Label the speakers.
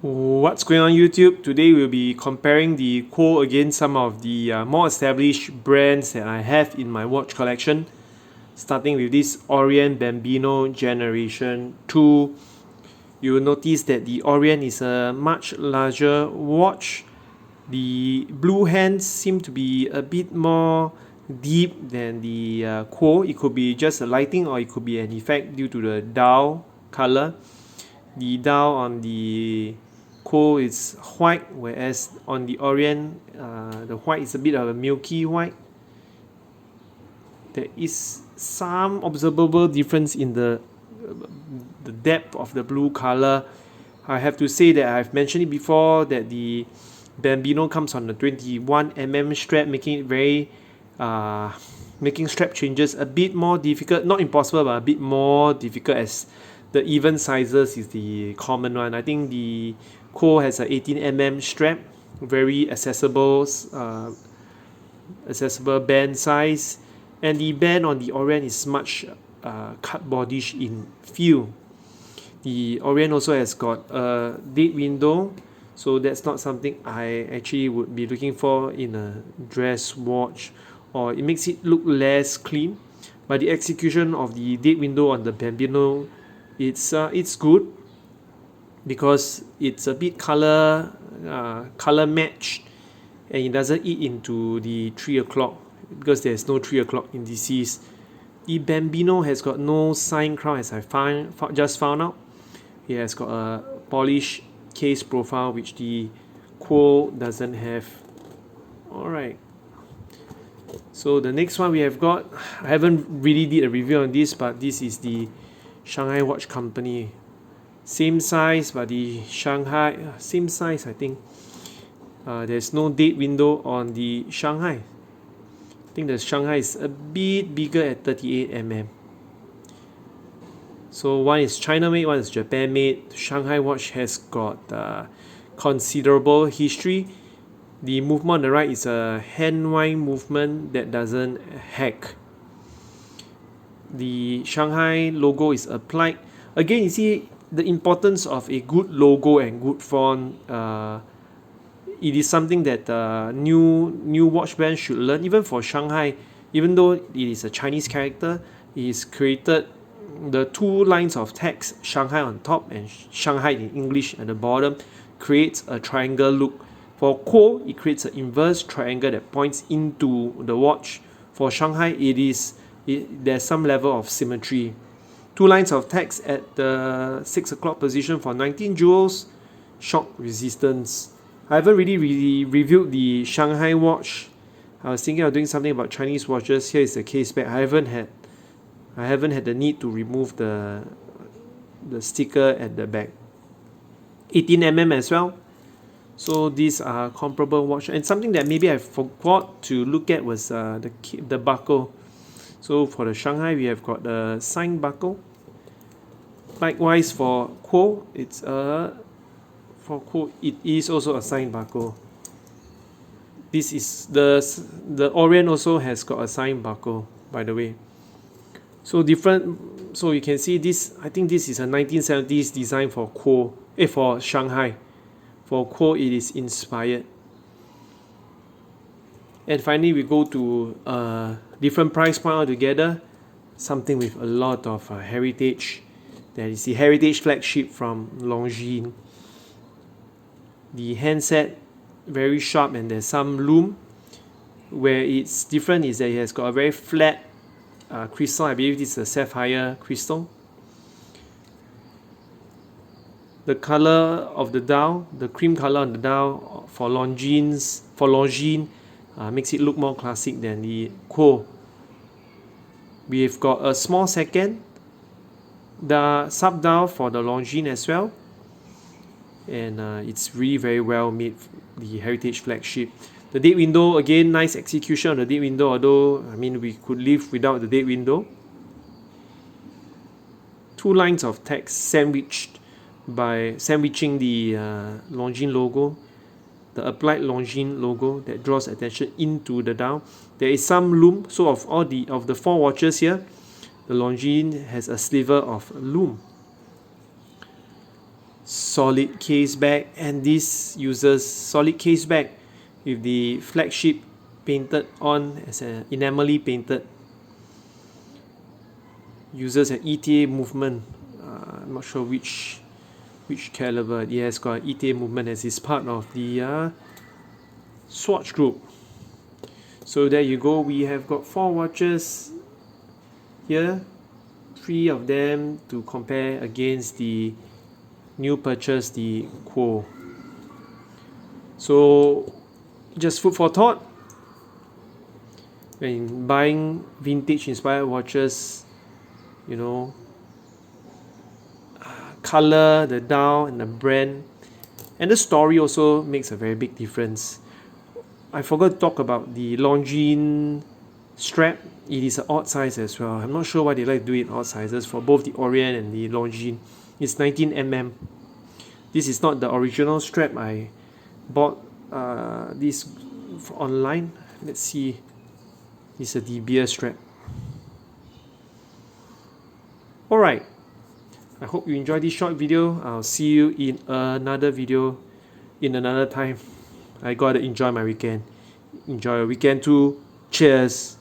Speaker 1: What's going on YouTube? Today we'll be comparing the KUOE against some of the more established brands that I have in my watch collection. Starting with this Orient Bambino Generation 2. You will notice that the Orient is a much larger watch. The blue hands seem to be a bit more deep than the KUOE. It could be just a lighting or it could be an effect due to the dial color. The dial on the KUOE is white, whereas on the Orient, the white is a bit of a milky white. There is some observable difference in the depth of the blue color. I have to say that I've mentioned it before that the Bambino comes on the 21mm strap, making it very making strap changes a bit more difficult. Not impossible, but a bit more difficult as the even sizes is the common one. I think the KUOE has a 18mm strap, very accessible band size, and the band on the Orient is much cardboardish in feel. The Orient also has got a date window, so that's not something I actually would be looking for in a dress watch, or it makes it look less clean. But the execution of the date window on the Bambino, it's good because it's a bit color matched, and it doesn't eat into the 3 o'clock because there's no 3 o'clock indices. The Bambino has got no sign crown, as I just found out. It has got a polished case profile which the KUOE doesn't have. Alright, so the next one we have got, I haven't really did a review on this, but this is the Shanghai Watch Company. Same size, but the Shanghai, same size I think. There's no date window on the Shanghai. I think the Shanghai is a bit bigger at 38mm. So one is China made, one is Japan made. Shanghai watch has got considerable history. The movement on the right is a hand wind movement that doesn't hack. The Shanghai logo is applied. Again, you see the importance of a good logo and good font. It is something that new watch brands should learn. Even for Shanghai, even though it is a Chinese character, it is created the two lines of text, Shanghai on top and Shanghai in English at the bottom, creates a triangle look. For KUOE, it creates an inverse triangle that points into the watch. For Shanghai, there's some level of symmetry. Two lines of text at the 6 o'clock position for 19 joules, shock resistance. I haven't really reviewed the Shanghai watch. I was thinking of doing something about Chinese watches. Here is the case back. I haven't had the need to remove the sticker at the back. 18mm as well. So these are comparable watch. And something that maybe I forgot to look at was the buckle. So for the Shanghai, we have got the sign buckle. Likewise for KUOE, it is also a sign buckle. This is the Orient also has got a sign buckle, by the way. So different. So you can see this. I think this is a 1970s design for KUOE. For Shanghai. For KUOE, it is inspired. And finally, we go to different price point altogether. Something with a lot of heritage. That is the heritage flagship from Longines. The handset very sharp, and there's some lume. Where it's different is that it has got a very flat crystal. I believe this is a sapphire crystal. The color of the dial, the cream color on the dial for Longines makes it look more classic than the KUOE. We've got a small second, the sub dial for the Longines as well, and it's really very well made, the heritage flagship. The date window, again, nice execution on the date window, although I mean we could live without the date window. Two lines of text sandwiched by sandwiching the Longines logo, the applied Longines logo that draws attention into the dial. There is some lume. So of the four watches here, the Longines has a sliver of lume. solid case back, and this uses solid case back with the flagship painted on as an enamelly painted. Uses an ETA movement. I'm not sure which caliber. It has got an ETA movement as it's part of the Swatch group. So there you go. We have got 4 watches here, 3 of them to compare against the new purchase, the KUOE. So just food for thought. When buying vintage inspired watches, you know, color, the dial, and the brand, and the story also makes a very big difference. I forgot to talk about the Longines strap. It is an odd size as well. I'm not sure why they like to do it in odd sizes for both the Orient and the Longines. It's 19mm. This is not the original strap. I bought this online. Let's see. It's a De Beers strap. Alright. I hope you enjoyed this short video. I'll see you in another video in another time. I gotta enjoy my weekend. Enjoy your weekend too. Cheers.